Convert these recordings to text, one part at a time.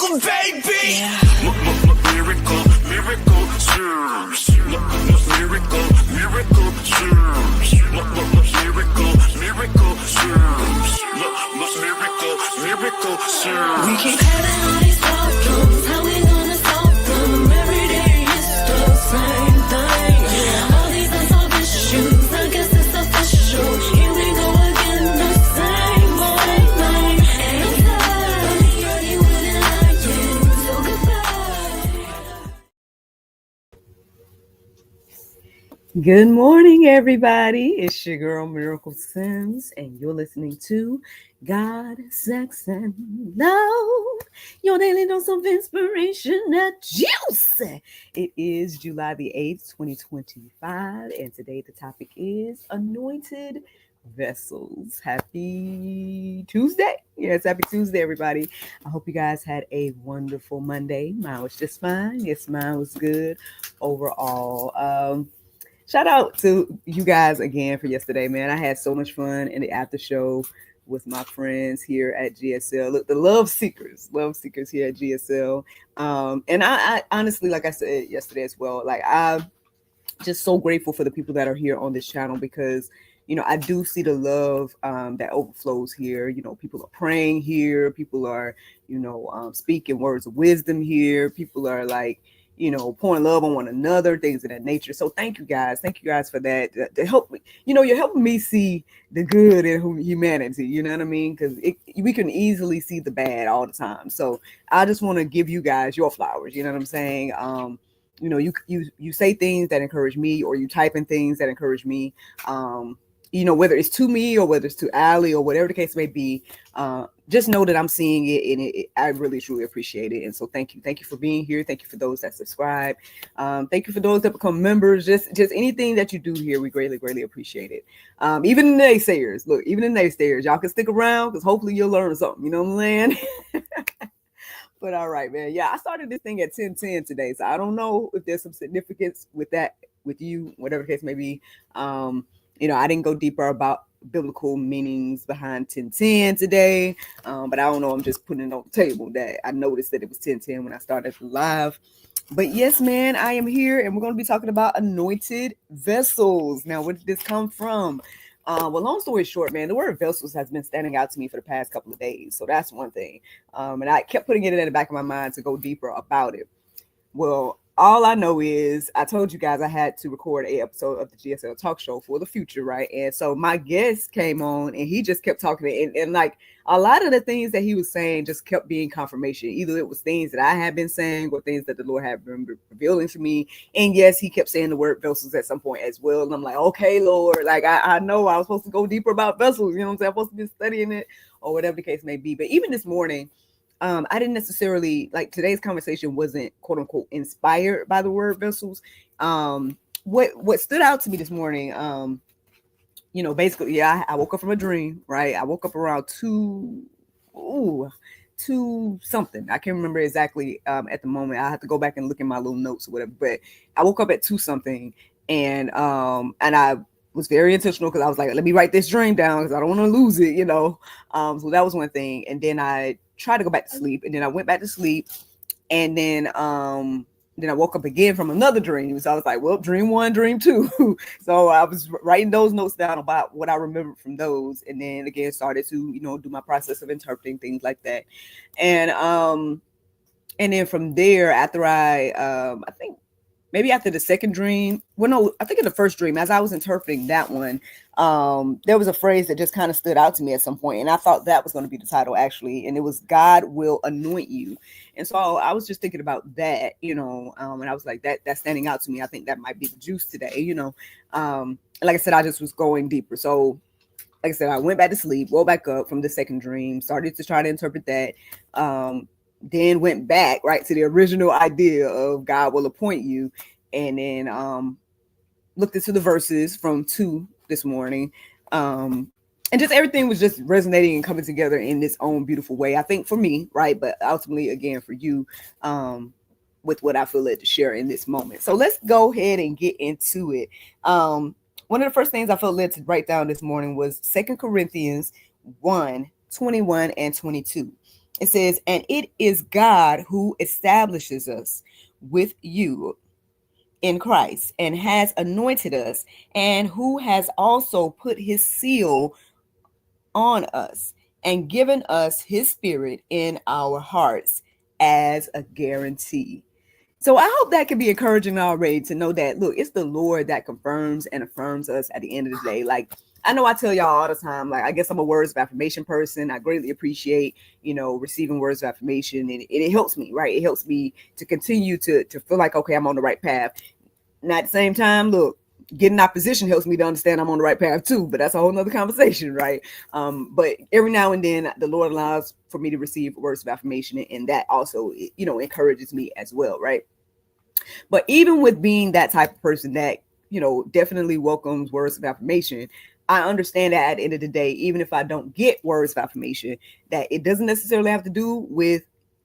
miracle, baby. Yeah. Miracle, miracle, serves. Miracle, miracle, serves. Miracle, miracle, serves. Miracle, miracle, serves. We keep having all these problems. How we gonna solve them? Every day it's the same thing. Yeah. All these unsolved issues, I guess it's official. Here we go again, the same old thing. And I'm sorry, you wouldn't like it. So goodbye. Good morning, everybody. It's your girl, Miracle Sims, and you're listening to God, Sex, and Love, your daily dose of inspiration and juice. It is July the 8th, 2025, and today the topic is Anointed Vessels. Happy Tuesday. Yes, happy Tuesday, everybody. I hope you guys had a wonderful Monday. Mine was just fine. Yes, mine was good overall. Shout out to you guys again for yesterday, man. I had so much fun in the after show with my friends here at GSL. Look, the love seekers here at GSL. And I honestly, like I said yesterday as well, like I'm just so grateful for the people that are here on this channel because, you know, I do see the love that overflows here. You know, people are praying here. People are, you know, speaking words of wisdom here. People are like, you know, pouring love on one another, things of that nature. So thank you guys. Thank you guys for that. To help me, you know, you're helping me see the good in humanity. You know what I mean? Because we can easily see the bad all the time. So I just want to give you guys your flowers. You know what I'm saying? You know, you say things that encourage me, or you type in things that encourage me. You know, whether it's to me or whether it's to Allie or whatever the case may be, just know that I'm seeing it, and I really truly appreciate it. And so thank you for being here. Thank you for those that subscribe. Thank you for those that become members. Just anything that you do here, we greatly appreciate it. Even the naysayers, look, even the naysayers, y'all can stick around because hopefully you'll learn something. You know what I'm saying? But all right, man. Yeah, I started this thing at 10:10 today, so I don't know if there's some significance with that, with you, whatever the case may be. You know, I didn't go deeper about biblical meanings behind 10:10 today, but I don't know. I'm just putting it on the table that I noticed that it was 10:10 when I started the live. But yes, man, I am here, and we're going to be talking about anointed vessels. Now, where did this come from? Well, long story short, man, the word vessels has been standing out to me for the past couple of days. So that's one thing. And I kept putting it in the back of my mind to go deeper about it. Well, all I know is I told you guys I had to record an episode of the GSL talk show for the future, right? And so my guest came on and he just kept talking, and like a lot of the things that he was saying just kept being confirmation. Either it was things that I had been saying or things that the Lord had been revealing to me. And yes, he kept saying the word vessels at some point as well. And I'm like, okay, Lord, like I know I was supposed to go deeper about vessels. You know what I'm saying? I'm supposed to be studying it or whatever the case may be. But even this morning, I didn't necessarily, like, today's conversation wasn't quote unquote inspired by the word vessels. What stood out to me this morning, you know, basically, yeah, I woke up from a dream, right? I woke up around two something. I can't remember exactly at the moment. I have to go back and look in my little notes or whatever. But I woke up at 2 something, and I was very intentional because I was like, let me write this dream down because I don't want to lose it, you know. So that was one thing. And then I tried to go back to sleep, and then I went back to sleep, and then I woke up again from another dream. So I was like, well, dream 1, dream 2. So I was writing those notes down about what I remembered from those, and then again started to, you know, do my process of interpreting things like that. And then from there, after I think maybe after the second dream, well, no, I think in the first dream, as I was interpreting that one, there was a phrase that just kind of stood out to me at some point, and I thought that was going to be the title actually, and it was "God will anoint you." And so I was just thinking about that, you know, and I was like, that's standing out to me. I think that might be the juice today, you know. Like I said, I just was going deeper. So, like I said, I went back to sleep, woke back up from the second dream, started to try to interpret that. Then went back right to the original idea of God will appoint you, and then looked into the verses from 2 this morning, and just everything was just resonating and coming together in its own beautiful way, I think, for me, right? But ultimately, again, for you, with what I feel led to share in this moment. So let's go ahead and get into it. One of the first things I felt led to write down this morning was 2 Corinthians 1:21 and 22. It says, and it is God who establishes us with you in Christ and has anointed us, and who has also put his seal on us and given us his spirit in our hearts as a guarantee. So I hope that can be encouraging already to know that, look, it's the Lord that confirms and affirms us at the end of the day. Like, I know I tell y'all all the time, like, I guess I'm a words of affirmation person. I greatly appreciate, receiving words of affirmation, and it helps me, right? It helps me to continue to feel like, okay, I'm on the right path. And at the same time, look, getting opposition helps me to understand I'm on the right path too, but that's a whole nother conversation, right? But every now and then the Lord allows for me to receive words of affirmation, and that also, encourages me as well, right? But even with being that type of person that, definitely welcomes words of affirmation, I understand that at the end of the day, even if I don't get words of affirmation, that it doesn't necessarily have to do with,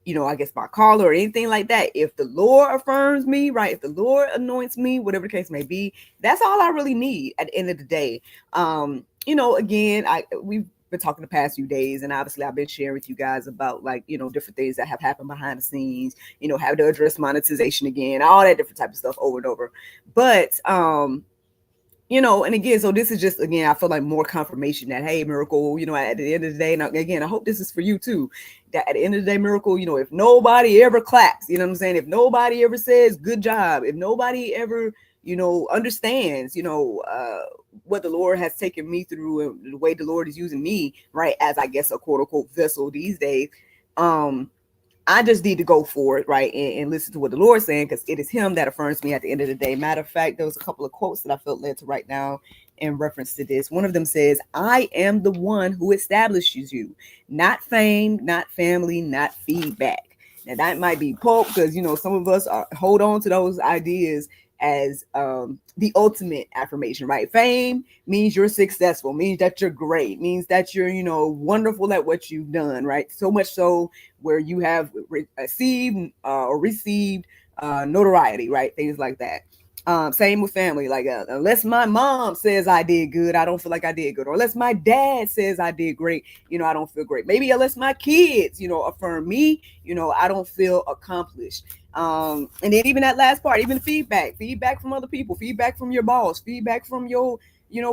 I guess my call or anything like that. If the Lord affirms me, right? If the Lord anoints me, whatever the case may be, that's all I really need at the end of the day. Again, we've been talking the past few days, and obviously I've been sharing with you guys about, like, different things that have happened behind the scenes, how to address monetization again, all that different type of stuff over and over. But and again, so this is just, again, I feel like more confirmation that, hey, Miracle, at the end of the day, and again, I hope this is for you too, that at the end of the day, Miracle, if nobody ever claps, you know what I'm saying? If nobody ever says good job, if nobody ever, understands, what the Lord has taken me through and the way the Lord is using me, right, as, I guess, a quote unquote vessel these days, I just need to go for it, right, and listen to what the Lord's saying, because it is him that affirms me at the end of the day. Matter of fact, there was a couple of quotes that I felt led to write down in reference to this. One of them says, I am the one who establishes you, not fame, not family, not feedback. Now that might be pulp, because some of us hold on to those ideas as the ultimate affirmation, right? Fame means you're successful, means that you're great, means that you're, wonderful at what you've done, right? So much so where you have received notoriety, right? Things like that. Same with family. Like, unless my mom says I did good, I don't feel like I did good. Or unless my dad says I did great, I don't feel great. Maybe unless my kids, affirm me, I don't feel accomplished. And then even that last part, even feedback from other people, feedback from your boss, feedback from your,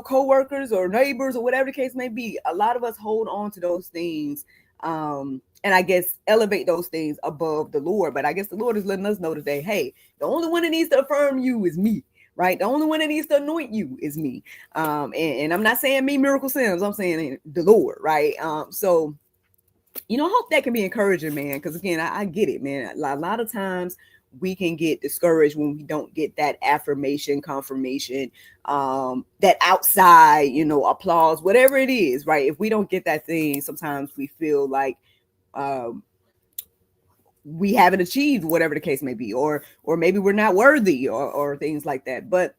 coworkers or neighbors or whatever the case may be. A lot of us hold on to those things, and I guess elevate those things above the Lord. But I guess the Lord is letting us know today, hey, the only one that needs to affirm you is me, right? The only one that needs to anoint you is me. And I'm not saying me, Miracle Sims, I'm saying the Lord, right? So I hope that can be encouraging, man, because again, I get it, man. A lot of times we can get discouraged when we don't get that affirmation, confirmation, that outside, applause, whatever it is, right? If we don't get that thing, sometimes we feel like um, we haven't achieved whatever the case may be, or maybe we're not worthy, or things like that. But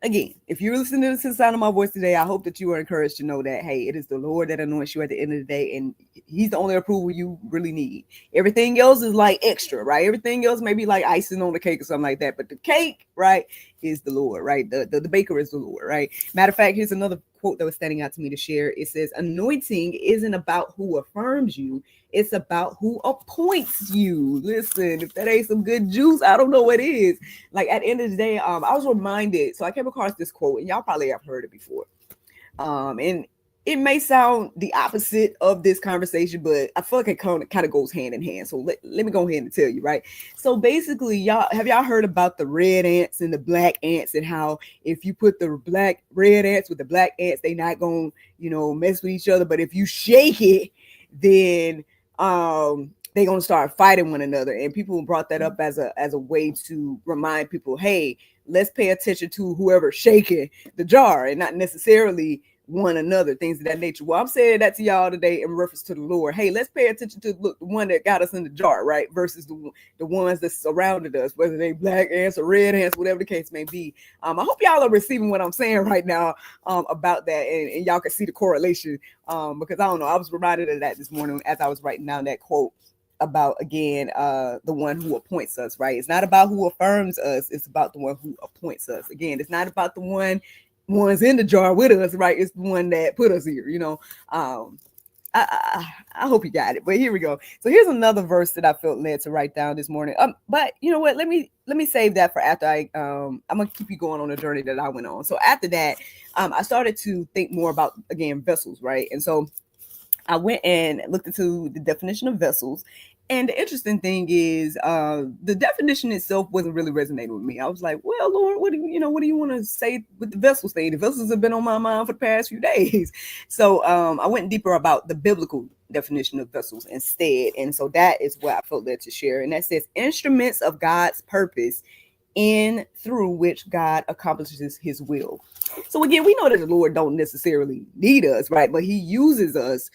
again, if you're listening to the sound of my voice today, I hope that you are encouraged to know that, hey, it is the Lord that anoints you at the end of the day, and he's the only approval you really need. Everything else is like extra, right? Everything else may be like icing on the cake or something like that, but the cake, right, is the Lord, right? The baker is the Lord, right? Matter of fact, here's another quote that was standing out to me to share. It says, anointing isn't about who affirms you, it's about who appoints you. Listen, if that ain't some good juice, I don't know what is. Like, at the end of the day, I was reminded, so I came across this quote, and y'all probably have heard it before. And it may sound the opposite of this conversation, but I feel like it kind of goes hand in hand. So let me go ahead and tell you, right? So basically, y'all heard about the red ants and the black ants, and how if you put the red ants with the black ants, they not gonna, mess with each other. But if you shake it, then they're gonna start fighting one another. And people brought that up as a way to remind people, hey, let's pay attention to whoever's shaking the jar and not necessarily one another, things of that nature. Well, I'm saying that to y'all today in reference to the Lord. Hey, let's pay attention to the one that got us in the jar, right? Versus the ones that surrounded us, whether they black ants or red ants, whatever the case may be. I hope y'all are receiving what I'm saying right now about that, and y'all can see the correlation, because I don't know, I was reminded of that this morning as I was writing down that quote about, again, the one who appoints us, right? It's not about who affirms us, it's about the one who appoints us. Again, it's not about the one's in the jar with us, right? It's the one that put us here, I hope you got it, but here we go. So here's another verse that I felt led to write down this morning. But you know what? Let me save that for after I'm gonna keep you going on the journey that I went on. So after that, I started to think more about again vessels, right? And so I went and looked into the definition of vessels. And the interesting thing is, the definition itself wasn't really resonating with me. I was like, well, Lord, what do you want to say with the vessels thing? The vessels have been on my mind for the past few days. So I went deeper about the biblical definition of vessels instead. And so that is what I felt led to share. And that says instruments of God's purpose in through which God accomplishes his will. So again, we know that the Lord don't necessarily need us, right? But he uses us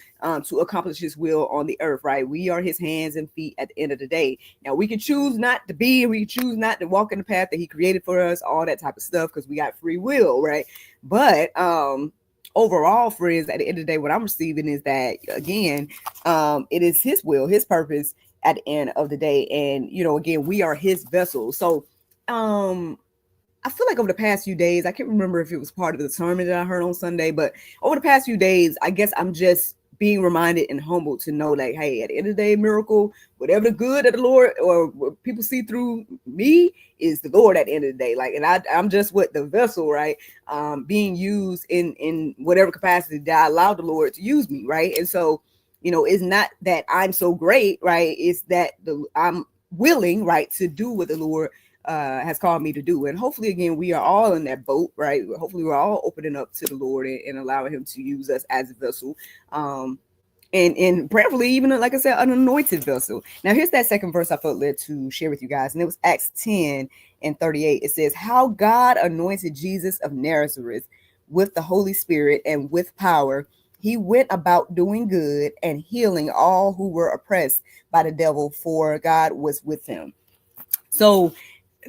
to accomplish his will on the earth, right? We are his hands and feet at the end of the day. Now we can choose not to be, and we can choose not to walk in the path that he created for us, all that type of stuff, because we got free will, right? But overall, friends, at the end of the day, what I'm receiving is that again, it is his will, his purpose at the end of the day. And again, we are his vessels. So I feel like over the past few days, I can't remember if it was part of the sermon that I heard on Sunday, but over the past few days, I guess I'm just being reminded and humbled to know, like, hey, at the end of the day, miracle, whatever the good of the Lord or what people see through me is the Lord at the end of the day. Like, and I'm just what the vessel, right? Being used in whatever capacity that I allow the Lord to use me, right? And so, it's not that I'm so great, right? It's that I'm willing, right, to do what the Lord has called me to do. And hopefully, again, we are all in that boat, right? Hopefully we're all opening up to the Lord and allowing him to use us as a vessel. And prayerfully, even like I said, an anointed vessel. Now, here's that second verse I felt led to share with you guys. And it was Acts 10:38. It says, how God anointed Jesus of Nazareth with the Holy Spirit and with power. He went about doing good and healing all who were oppressed by the devil, for God was with him. So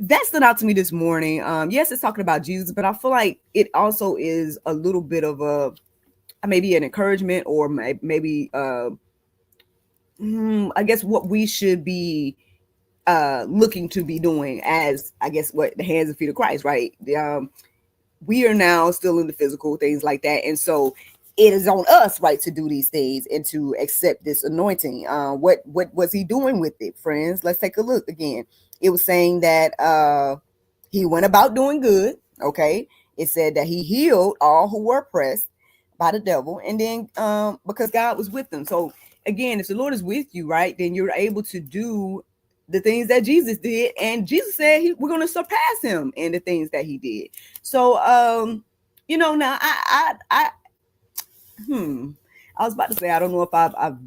that stood out to me this morning. Yes, it's talking about Jesus, but I feel like it also is a little bit of maybe an encouragement, or maybe I guess what we should be looking to be doing as, I guess, what the hands and feet of Christ, right? We are now still in the physical, things like that, and so it is on us, right, to do these things and to accept this anointing. What was he doing with it, friends? Let's take a look again. It was saying that he went about doing good. Okay. It said that he healed all who were oppressed by the devil. And then because God was with them. So again, if the Lord is with you, right, then you're able to do the things that Jesus did. And Jesus said we're going to surpass him in the things that he did. So, now I was about to say, I don't know if I've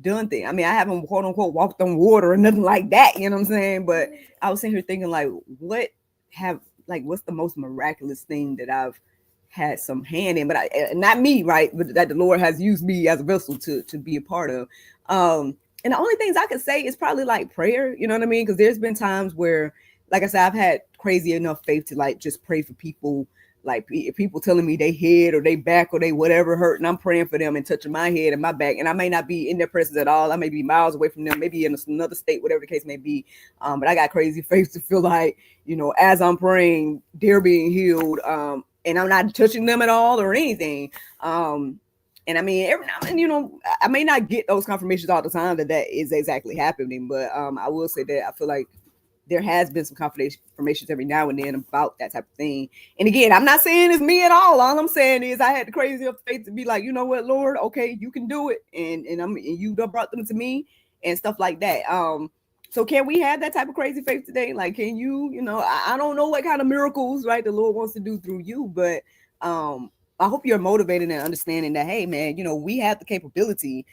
done things. I mean, I haven't quote unquote walked on water or nothing like that. You know what I'm saying? But I was sitting here thinking, like, what's the most miraculous thing that I've had some hand in? But not me, right? But that the Lord has used me as a vessel to be a part of. And the only things I could say is probably like prayer. You know what I mean? Because there's been times where, like I said, I've had crazy enough faith to like just pray for people. Like people telling me they head or they back or they whatever hurt, and I'm praying for them and touching my head and my back, and I may not be in their presence at all. I may be miles away from them, maybe in another state, whatever the case may be. But I got crazy faith to feel like, as I'm praying, they're being healed, and I'm not touching them at all or anything. And I mean, every now and then, I may not get those confirmations all the time that is exactly happening, but I will say that I feel like there has been some confirmations every now and then about that type of thing. And again, I'm not saying it's me at all. All I'm saying is I had the crazy faith to be like, you know what, Lord, okay, you can do it. And you brought them to me and stuff like that. So can we have that type of crazy faith today? Like, can you, I don't know what kind of miracles, right, the Lord wants to do through you, but I hope you're motivated and understanding that, hey, man, we have the capability.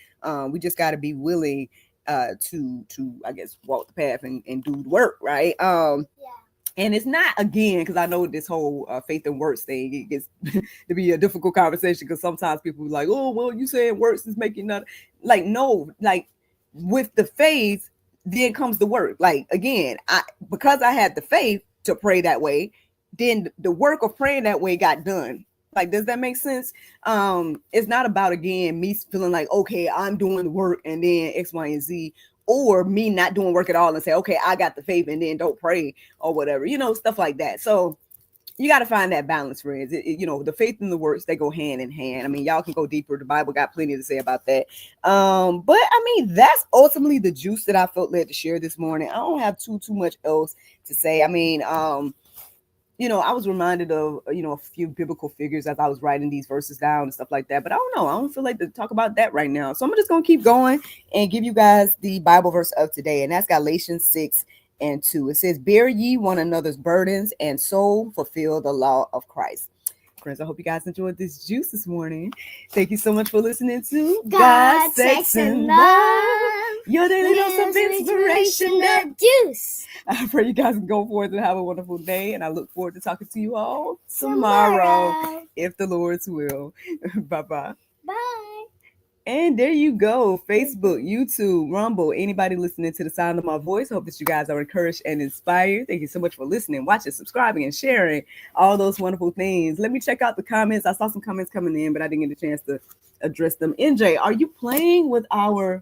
We just got to be willing to I guess walk the path and do the work, right? And it's not, again, because I know this whole faith and works thing, it gets to be a difficult conversation, because sometimes people are like, oh, well, you saying works is making nothing. Like, no, like with the faith then comes the work. Like, again, because I had the faith to pray that way, then the work of praying that way got done. Like, does that make sense? It's not about, again, me feeling like, okay, I'm doing the work and then X, Y, and Z, or me not doing work at all and say, okay, I got the faith and then don't pray or whatever, stuff like that. So you got to find that balance, friends. The faith and the works, they go hand in hand. I mean, y'all can go deeper. The Bible got plenty to say about that. But I mean, that's ultimately the juice that I felt led to share this morning. I don't have too much else to say. I mean, I was reminded of, a few biblical figures as I was writing these verses down and stuff like that. But I don't know. I don't feel like to talk about that right now. So I'm just going to keep going and give you guys the Bible verse of today. And that's Galatians 6:2. It says, bear ye one another's burdens and so fulfill the law of Christ. Friends, I hope you guys enjoyed this juice this morning. Thank you so much for listening to God, Sex, and Love. Your daily dose of inspiration and juice. I pray you guys can go forth and have a wonderful day. And I look forward to talking to you all tomorrow. If the Lord's will. Bye-bye. Bye. And there you go. Facebook, YouTube, Rumble, anybody listening to the sound of my voice. Hope that you guys are encouraged and inspired. Thank you so much for listening, watching, subscribing, and sharing all those wonderful things. Let me check out the comments. I saw some comments coming in, but I didn't get a chance to address them. NJ, are you playing with our...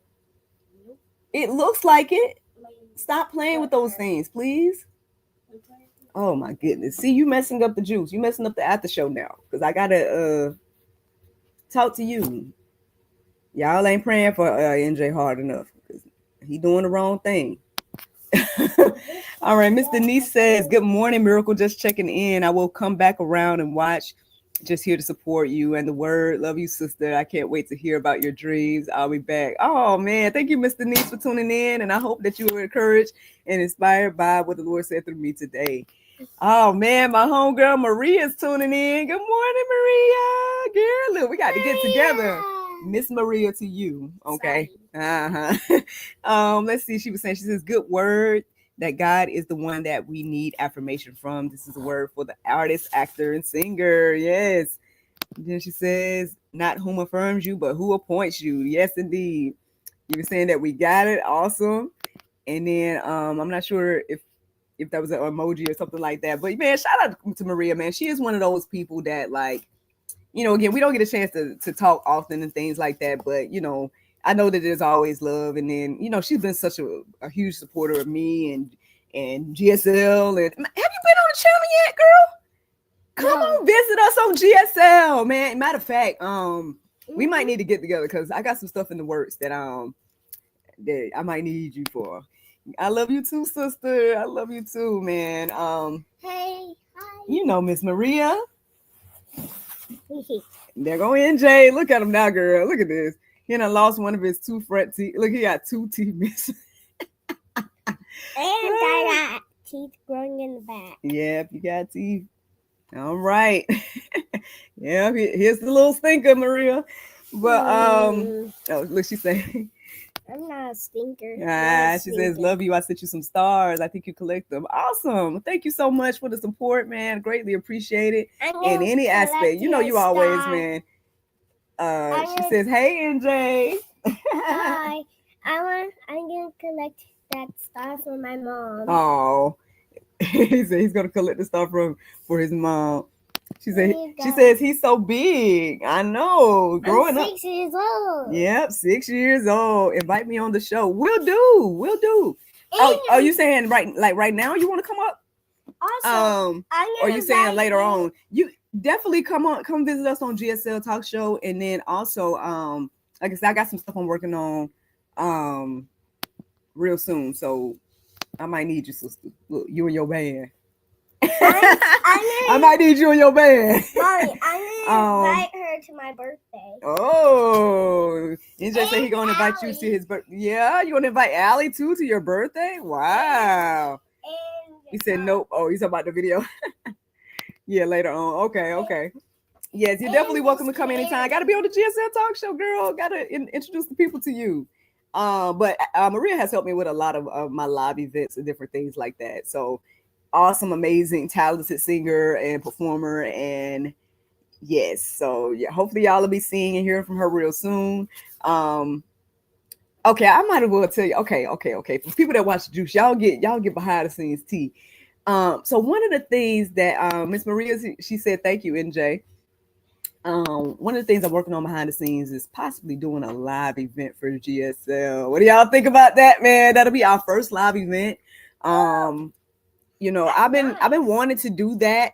It looks like it. Stop playing with those things, please. Oh my goodness. See, you messing up the juice. You messing up the after show now. Because I gotta talk to you. Y'all ain't praying for NJ hard enough. He doing the wrong thing. All right, Miss Denise says, good morning, Miracle. Just checking in. I will come back around and watch. Just here to support you and the word. Love you, sister. I can't wait to hear about your dreams. I'll be back. Oh, man. Thank you, Miss Denise, for tuning in. And I hope that you were encouraged and inspired by what the Lord said through me today. Oh, man. My homegirl Maria's tuning in. Good morning, Maria. Girl, look, we got to get together. Miss Maria to you. Okay. Let's see. She says, good word. That God is the one that we need affirmation from. This is a word for the artist, actor, and singer. Yes. Then she says, not whom affirms you, but who appoints you. Yes, indeed. You were saying that we got it. Awesome. And then I'm not sure if that was an emoji or something like that. But man, shout out to Maria, man. She is one of those people that, like, again, we don't get a chance to talk often and things like that. But, I know that there's always love. And then, she's been such a huge supporter of me and GSL. And have you been on the channel yet, girl? Come on, visit us on GSL, man. Matter of fact, we might need to get together because I got some stuff in the works that that I might need you for. I love you too, sister. I love you too, man. Hey, hi. Miss Maria. There go NJ. Look at him now, girl. Look at this. He done lost one of his two front teeth. Look, he got two teeth missing. And I got teeth growing in the back. Yep, you got teeth. All right. Yeah, here's the little stinker, Maria. But look, she's saying. I'm not a stinker. She says, love you. I sent you some stars. I think you collect them. Awesome. Thank you so much for the support, man. Greatly appreciate it. In any aspect. You always, man. She says, hey, NJ. Hi. I'm going to collect that star for my mom. Oh. He said he's going to collect the star for his mom. She says he's so big. I know. Growing I'm 6 years old. Yep, 6 years old. Invite me on the show. We'll do. Oh, you saying right now you want to come up? Also, or you saying later on? You definitely come visit us on GSL Talk Show, and then also like I said, I got some stuff I'm working on real soon. So I might need you, sister. Look, you and your band. I might need you in your band. Mommy, I'm gonna invite her to my birthday. Oh, NJ said he's gonna invite you to his birthday. Yeah, you gonna invite Allie too to your birthday? Wow. He said nope. Oh, he's talking about the video. Yeah, later on. Okay. Yes, you're definitely welcome to come anytime. Got to be on the GSL Talk Show, girl. Got to introduce the people to you. But Maria has helped me with a lot of my live events and different things like that. So awesome, amazing, talented singer and performer. And yes, so yeah, hopefully y'all will be seeing and hearing from her real soon. Okay, I might as well tell you. Okay. For people that watch Juice, y'all get behind the scenes tea. So one of the things that Miss Maria, she said, thank you, NJ. One of the things I'm working on behind the scenes is possibly doing a live event for GSL. What do y'all think about that, man? That'll be our first live event. I've been wanting to do that.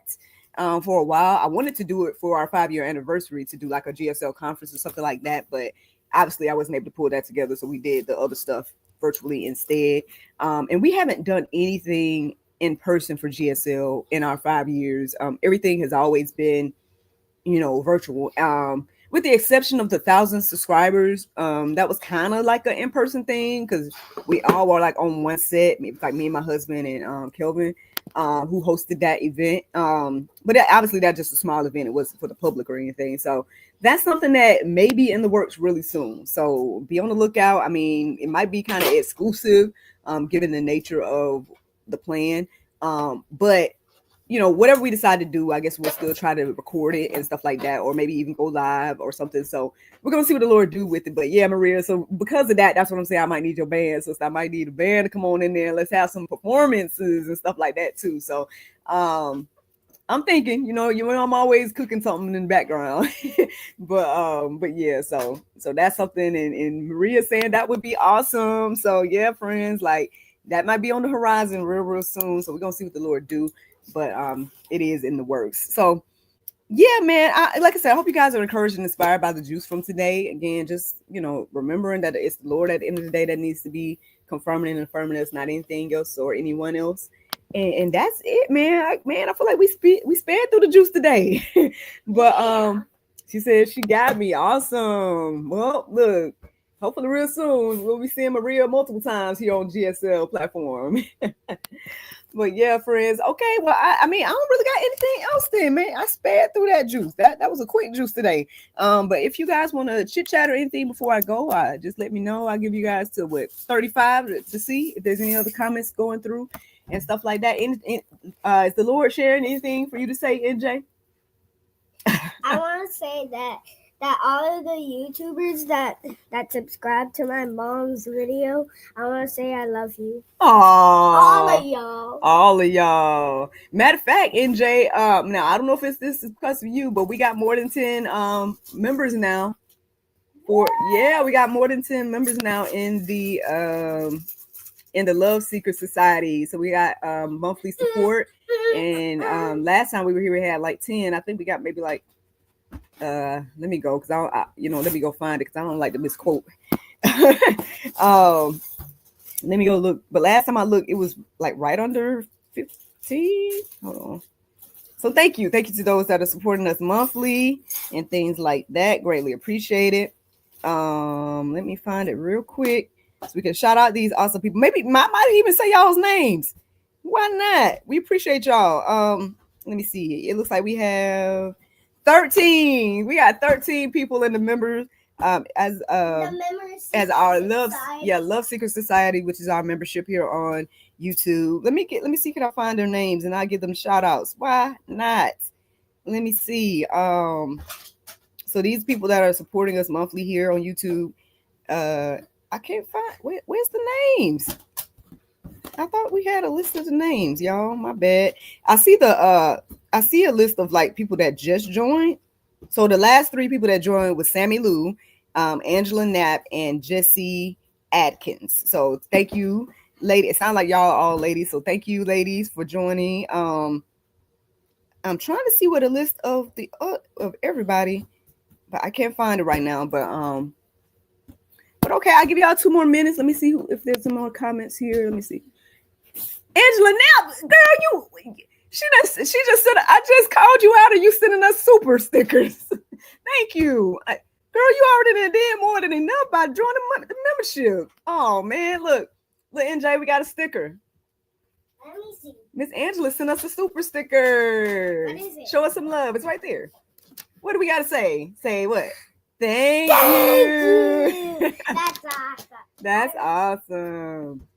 for a while. I wanted to do it for our 5-year anniversary, to do like a GSL conference or something like that, but obviously I wasn't able to pull that together, so we did the other stuff virtually instead. And we haven't done anything in person for GSL in our 5 years. Everything has always been, virtual. With the exception of the 1,000 subscribers, that was kind of like an in-person thing because we all were like on one set, like me and my husband and Kelvin, who hosted that event. But obviously that's just a small event. It wasn't for the public or anything. So that's something that may be in the works really soon. So be on the lookout. I mean, it might be kind of exclusive, given the nature of the plan. But whatever we decide to do, I guess we'll still try to record it and stuff like that, or maybe even go live or something. So we're going to see what the Lord do with it. But yeah, Maria, so because of that, that's what I'm saying. I might need your band. So I might need a band to come on in there. Let's have some performances and stuff like that too. So I'm thinking, I'm always cooking something in the background. but yeah, so that's something. And Maria saying that would be awesome. So yeah, friends, like that might be on the horizon real soon. So we're going to see what the Lord do. But it is in the works. So yeah, man, like I said, I hope you guys are encouraged and inspired by the juice from today. Again, just remembering that it's the Lord at the end of the day that needs to be confirming and affirming us, not anything else or anyone else. And that's it, man. I feel like we sped through the juice today. But she said she got me. Awesome. Well, look, hopefully real soon we'll be seeing Maria multiple times here on GSL platform. But yeah, friends. Okay, well, I mean, I don't really got anything else then, man. I sped through that juice. That was a quick juice today. But if you guys want to chit chat or anything before I go, just let me know. I'll give you guys to 35 to see if there's any other comments going through and stuff like that. Is the Lord sharing anything for you to say, NJ? I want to say that all of the YouTubers that subscribe to my mom's video, I want to say I love you. Aww. All of y'all. Matter of fact, NJ, now I don't know if this is because of you, but we got more than 10 members now. We got more than 10 members now in the Love Seeker Society. So we got monthly support. And last time we were here, we had like 10. I think we got maybe like let me go because let me go find it because I don't like to misquote. Let me go look. But last time I looked, it was like right under 15. Hold on. So thank you to those that are supporting us monthly and things like that. Greatly appreciate it. Let me find it real quick so we can shout out these awesome people. Maybe might even say y'all's names. Why not? We appreciate y'all. Let me see. It looks like we have 13. We got 13 people in the members as our Love Seeker Society, which is our membership here on YouTube. Let me see, can I find their names and I'll give them shout outs. Why not? Let me see. So these people that are supporting us monthly here on YouTube, I can't find where's the names? I thought we had a list of the names, y'all. My bad. I see a list of like people that just joined. So the last 3 people that joined was Sammy Lou, Angela Knapp, and Jesse Adkins. So thank you, lady. It sounds like y'all are all ladies. So thank you, ladies, for joining. I'm trying to see what a list of the of everybody, but I can't find it right now. But okay, I'll give y'all 2 more minutes. Let me see if there's some more comments here. Let me see. Angela Knapp, girl, she just said, I just called you out and you sending us super stickers. Thank you. Girl, you already did more than enough by joining the membership. Oh man, look, NJ, we got a sticker. Let me see. Miss Angela sent us a super sticker. What is it? Show us some love. It's right there. What do we got to say? Say what? Thank you. That's awesome. That's awesome.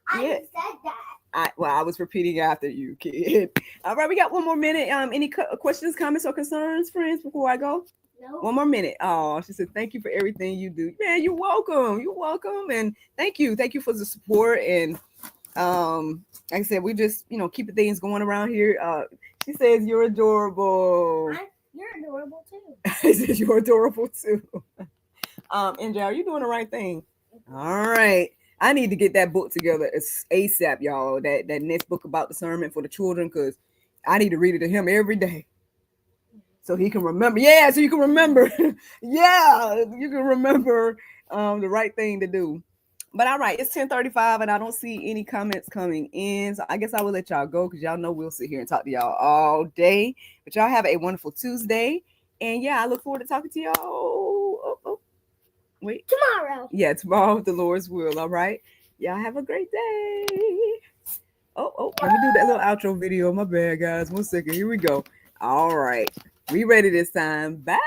I said that. I was repeating after you, kid. All right, we got 1 more minute. Any questions, comments, or concerns, friends, before I go? No. 1 more minute. Oh, she said, thank you for everything you do. Man, you're welcome. You're welcome. And thank you. Thank you for the support. And like I said, we just, keeping things going around here. She says, you're adorable. You're adorable too. She says, you're adorable too. NJ, are you doing the right thing? All right. I need to get that book together ASAP, y'all. That next book about discernment for the children, because I need to read it to him every day. So he can remember. Yeah, so you can remember. Yeah, you can remember the right thing to do. But all right, it's 10:35 and I don't see any comments coming in. So I guess I will let y'all go because y'all know we'll sit here and talk to y'all all day. But y'all have a wonderful Tuesday. And yeah, I look forward to talking to y'all. Wait. Tomorrow. Yeah, tomorrow with the Lord's will. All right. Y'all have a great day. Let me do that little outro video. My bad, guys. 1 second. Here we go. All right. We ready this time. Bye.